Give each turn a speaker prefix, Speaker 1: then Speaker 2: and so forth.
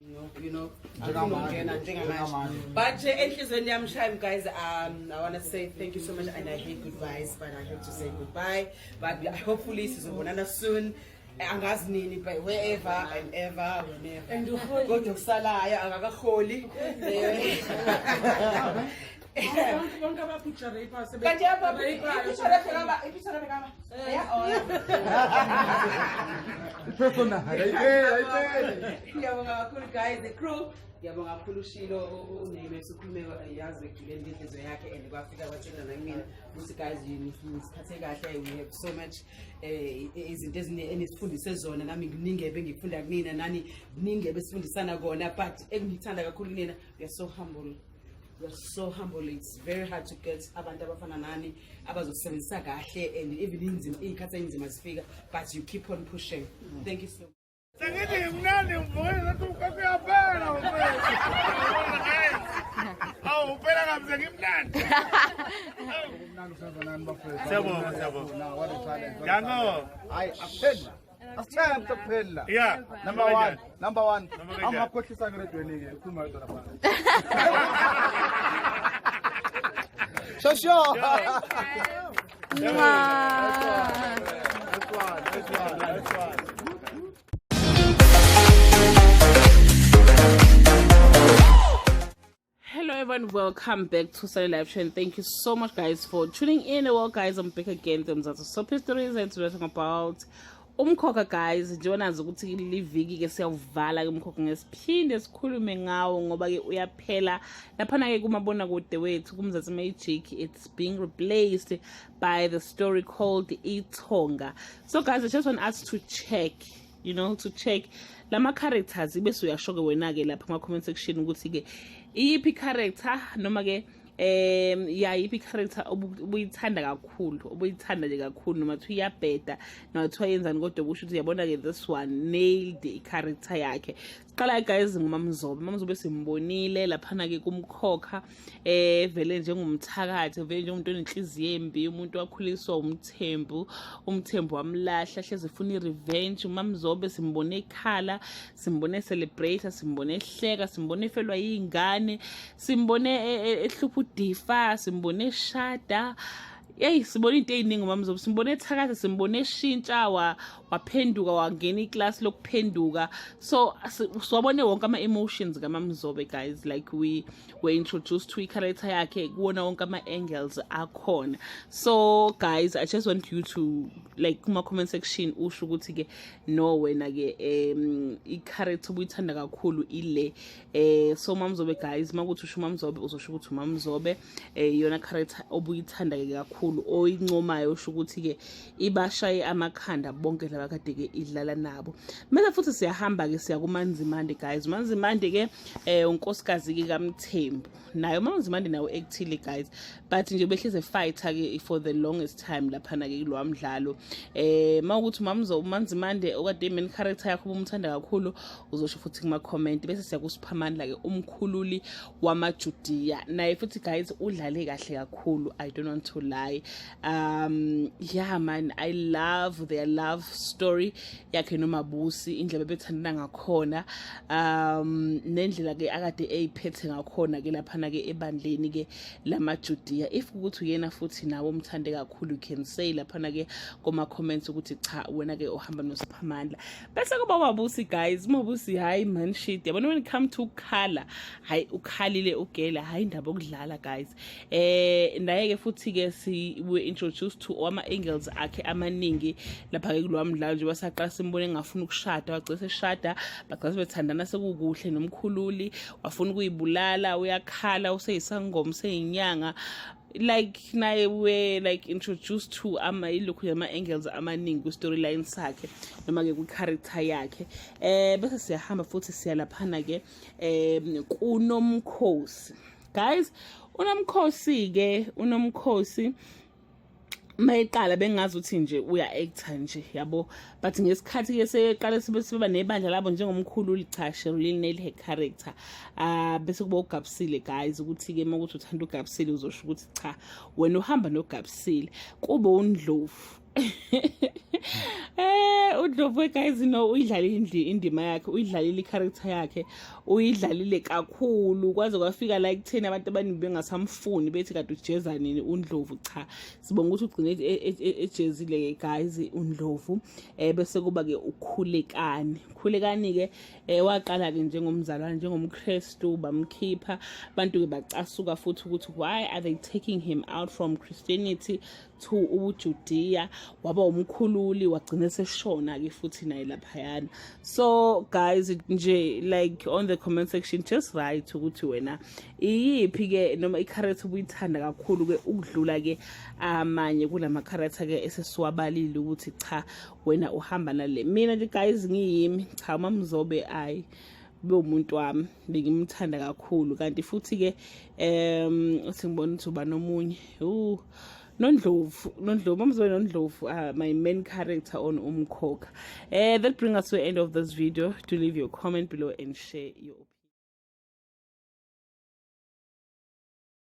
Speaker 1: But guys, I want to say thank you so much, and I hate goodbyes, but I have to say goodbye. But hopefully, season soon. Angazinini by wherever and ever, whenever. And go to Salaya, Agakoli. Guys, the crew. Yabonga kakhulu Shilo uneme sikhulume yazi kule ndihliziyo yakhe and kwafika kwathina namina ukuthi guys nisiphathe kahle, we have so much izinto enisifundise zona, nami kuningi ebengifunda kunina nani kuningi ebesifundisana kona, but engithanda kakhulu nina, we are so humble. We're so humble. It's very hard to get abantu abafana nani abazosebenzisa kahle and even inzima ikhatha inzima zifika, but you keep on pushing. Thank you so much.
Speaker 2: Yeah. Number one. I'm a coach. Sure.
Speaker 3: Hello everyone, welcome back to Sunny Live Show, and thank you so much guys for tuning in. Well guys, I'm back again. So stories and talking about umkhokha guys. Njengonazi ukuthi liviki ke siyawuvala ke umkhokha ngesiphinde sikhulume ngawo ngoba ke uyaphela laphana ke kumabona kude wethu kumzatsi Magic. It's being replaced by the story called Itonga. So guys, I just want us to check, to check lama characters bese uyashoke wena ke lapha ma comment section ukuthi ke iyiphi character noma ke iyiphi character obuyithanda kakhulu, obuyithanda nje kakhulu nomathi iyabheda noma thi wayenzani, kodwa kusho ukuthi uyabona ke this one nailed i-character yakhe. Siqala guys ngumamzobe simbonile laphana ke kumkhokha vele njengomthakathi, vele njengomuntu onenhliziyo embi, umuntu wakhuliswa umthembu wamlahla, hleze efuna i-revenge. Umamzobe simbone ekhala, simbone celebrate, simbone ehleka, simbone efelwa yingane, simbone ehlupha udifa, simbone eshada. Sibone into eziningi umamzobe, simbone ethakatha, simbone eshintsha waphenduka wangena iclass lokuphenduka. So wabone wonke ama emotions kaMamzobe guys, like we were introduced to i-character yakhe kuwona wonke ama angles akhona. So guys, I just want you to like kuma comment section usho ukuthi ke no wena ke i-character ubuyithanda kakhulu ile so Mamzobe guys, makuthi usho Mamzobe uzosho ukuthi uMamzobe yona character obuyithanda ke kakhulu oyincomayo, usho ukuthi ke ibashaye amakhanda bonke labakade ke idlala nabo. Mase futhi siyahamba ke siya kuManzimande guys. Manzimande ke unkosikazi ke kaMthembu, nayo Manzimande nawo actile guys, but nje behleze fighter ke for the longest time laphana ke kulowa mdlalo. Mawukuthi Manzimande okade main character yakho umthanda kakhulu uzosho futhi kuma comment, bese siya kuSiphamandla ke umkhululi wamaJudiya, naye futhi guys udlale kahle kakhulu. I don't want to lie. Yeah man, I love their love story yakhe noMabusi, indlela bethandana ngakhona, nendlela ke akade eyiphethe ngakhona ke laphana ke ebandleni ke lamaJudiya. If ukuthi uyena futhi nawo umthande kakhulu, you can say laphana ke kuma comments ukuthi cha wena ke uhamba noSiphamandla. Bese kuba uMabusi guys, uMabusi hayi man shit, yabona when it come to ukhala, hayi ukhalile ugela, hayi indaba okudlala guys. Naye ke futhi ke we were introduced to ama angles akhe amaningi lapha ke kulowa mdlalo nje wasaqala simbone ngafuna ukushada, wagcina eshada, bagcina bethandana sekukuhle nomkhululi, wafuna ukuyibulala, uyakhala useyisangoma seyinyanga. Like naye we like introduced to ilokhu yama angles amaningi ku storyline sakhe noma ke ku character yakhe. Bese siyahamba futhi siyalaphana ke kuNomkhosi guys. uNomkhosi mayiqala bengazi ukuthi nje uya actor nje yabo, but ngesikhathi ke seqala sibe nebandla labo njengomkhululi, cha Sherilyn nail her character. Bese kuba uGabsile guys, ukuthi ke makuthi uthanda uGabsile uzosho ukuthi cha wena uhamba noGabsile, kube uNdlovu uDlovu guys uyidlalile indima yakhe, uyidlalile i-character yakhe, uyidlalile kakhulu kwaze kwafika la ekutheni abantu abaningi bengasamfuni bethi kade ujeza nini uNdlovu. Cha, sibonga ukuthi ugcine ejezile guys uNdlovu. Bese kuba ke uKhulekani ke waqala ke njengomzalwane njengomKristu, bamkhipha abantu ke bacasuka futhi ukuthi why are they taking him out from Christianity to uJudea, waba umkhululi wagcina seshona ke futhi naye laphayana. So guys nje like on the comment section just write ukuthi wena iyiphi ke noma i-character ubuyithanda kakhulu ke ukudlula ke amanye kulama character ke esesiwabalile ukuthi cha wena uhamba nale. Mina nje guys ngiyimi cha uMamzobe umuntu wami bengimthanda kakhulu, kanti futhi ke singibona ukuthi uba nomunye Nondlovu Mamzobe noNdlovu my main character on Umkhokha. That brings us to the end of this video. Do leave your comment below and share your opinion.